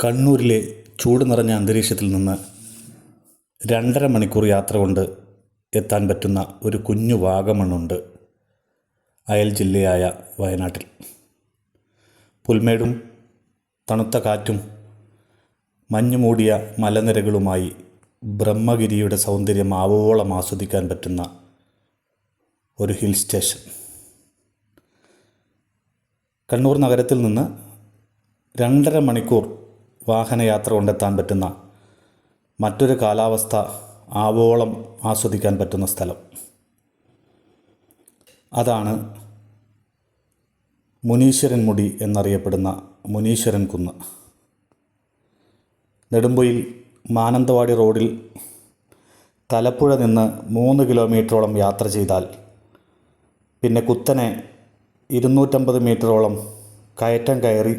കണ്ണൂരിലെ ചൂട് നിറഞ്ഞ അന്തരീക്ഷത്തിൽ നിന്ന് 2.5 മണിക്കൂർ യാത്ര കൊണ്ട് എത്താൻ പറ്റുന്ന ഒരു കുഞ്ഞു വാഗമണ്ണുണ്ട് അയൽ ജില്ലയായ വയനാട്ടിൽ. പുൽമേടും തണുത്ത കാറ്റും മഞ്ഞുമൂടിയ മലനിരകളുമായി ബ്രഹ്മഗിരിയുടെ സൗന്ദര്യം ആവോളം ആസ്വദിക്കാൻ പറ്റുന്ന ഒരു ഹിൽ സ്റ്റേഷൻ. കണ്ണൂർ നഗരത്തിൽ നിന്ന് 2.5 മണിക്കൂർ വാഹനയാത്ര കൊണ്ടെത്താൻ പറ്റുന്ന മറ്റൊരു കാലാവസ്ഥ ആവോളം ആസ്വദിക്കാൻ പറ്റുന്ന സ്ഥലം. അതാണ് മുനീശ്വരൻ മുടി എന്നറിയപ്പെടുന്ന മുനീശ്വരൻ കുന്ന്. നെടുമ്പൊയിൽ മാനന്തവാടി റോഡിൽ തലപ്പുഴ നിന്ന് 3 കിലോമീറ്ററോളം യാത്ര ചെയ്താൽ പിന്നെ കുത്തനെ 250 മീറ്ററോളം കയറ്റം കയറി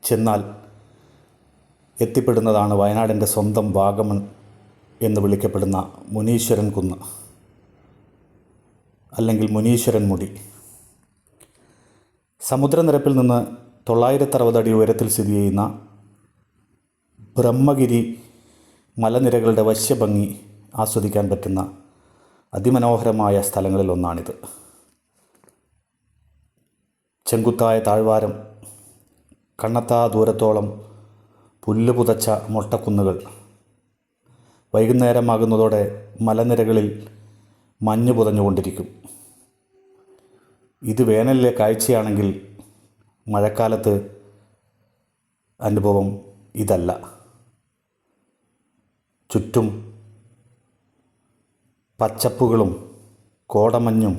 ചെന്നാൽ എത്തിപ്പെടുന്നതാണ് വയനാടിൻ്റെ സ്വന്തം വാഗമൺ എന്ന് വിളിക്കപ്പെടുന്ന മുനീശ്വരൻ കുന്ന്, അല്ലെങ്കിൽ മുനീശ്വരൻ മുടി. സമുദ്രനിരപ്പിൽ നിന്ന് 960 അടി ഉയരത്തിൽ സ്ഥിതി ചെയ്യുന്ന ബ്രഹ്മഗിരി മലനിരകളുടെ വശ്യഭംഗി ആസ്വദിക്കാൻ പറ്റുന്ന അതിമനോഹരമായ സ്ഥലങ്ങളിലൊന്നാണിത്. ചെങ്കുത്തായ താഴ്വാരം, കണ്ണെത്താ ദൂരത്തോളം പുല്ല് പുതച്ച മൊട്ടക്കുന്നുകൾ, വൈകുന്നേരമാകുന്നതോടെ മലനിരകളിൽ മഞ്ഞ് പുതഞ്ഞുകൊണ്ടിരിക്കും. ഇത് വേനലിലെ കാഴ്ചയാണെങ്കിൽ മഴക്കാലത്ത് അനുഭവം ഇതല്ല. ചുറ്റും പച്ചപ്പുകളും കോടമഞ്ഞും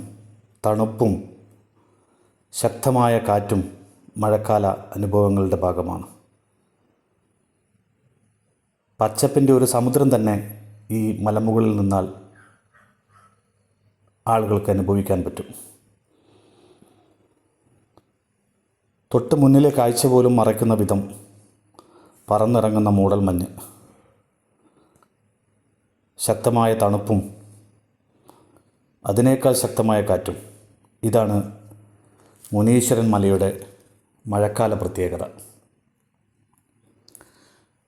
തണുപ്പും ശക്തമായ കാറ്റും മഴക്കാല അനുഭവങ്ങളുടെ ഭാഗമാണ്. പച്ചപ്പിൻ്റെ ഒരു സമുദ്രം തന്നെ ഈ മലമുകളിൽ നിന്നാൽ ആളുകൾക്ക് അനുഭവിക്കാൻ പറ്റും. തൊട്ട് മുന്നിലെ കാഴ്ച പോലും മറയ്ക്കുന്ന വിധം പറന്നിറങ്ങുന്ന മൂടൽമഞ്ഞ്, ശക്തമായ തണുപ്പും അതിനേക്കാൾ ശക്തമായ കാറ്റും. ഇതാണ് മുനീശ്വരൻ മലയുടെ മഴക്കാല പ്രത്യേകത.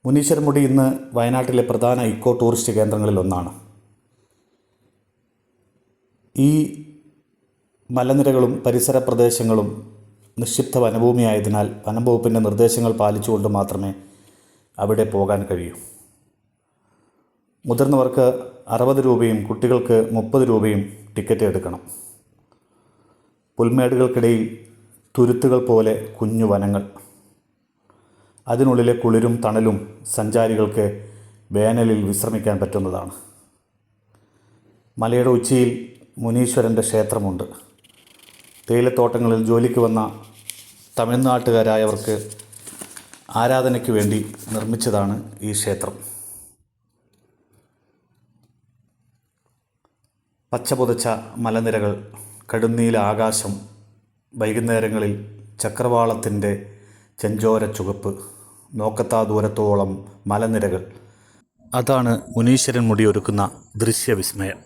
മുനീശ്വരൻ മുടി ഇന്ന് വയനാട്ടിലെ പ്രധാന ഇക്കോ ടൂറിസ്റ്റ് കേന്ദ്രങ്ങളിലൊന്നാണ്. ഈ മലനിരകളും പരിസര പ്രദേശങ്ങളും നിക്ഷിപ്ത വനഭൂമിയായതിനാൽ വനം വകുപ്പിൻ്റെ നിർദ്ദേശങ്ങൾ പാലിച്ചുകൊണ്ട് മാത്രമേ അവിടെ പോകാൻ കഴിയൂ. മുതിർന്നവർക്ക് 60 രൂപയും കുട്ടികൾക്ക് 30 രൂപയും ടിക്കറ്റ് എടുക്കണം. പുൽമേടുകൾക്കിടയിൽ തുരുത്തുകൾ പോലെ കുഞ്ഞു വനങ്ങൾ, അതിനുള്ളിലെ കുളിരും തണലും സഞ്ചാരികൾക്ക് വേനലിൽ വിശ്രമിക്കാൻ പറ്റുന്നതാണ്. മലയുടെ ഉച്ചിയിൽ മുനീശ്വരൻ്റെ ക്ഷേത്രമുണ്ട്. തേയിലത്തോട്ടങ്ങളിൽ ജോലിക്ക് വന്ന തമിഴ്നാട്ടുകാരായവർക്ക് ആരാധനയ്ക്ക് വേണ്ടി നിർമ്മിച്ചതാണ് ഈ ക്ഷേത്രം. പച്ചപുതച്ച മലനിരകൾ, കടുന്നീല ആകാശം, വൈകുന്നേരങ്ങളിൽ ചക്രവാളത്തിൻ്റെ ചെഞ്ചോര ചുവപ്പ്, നോക്കത്താ ദൂരത്തോളം മലനിരകൾ, അതാണ് മുനീശ്വരൻ മുടി ഒരുക്കുന്ന ദൃശ്യവിസ്മയം.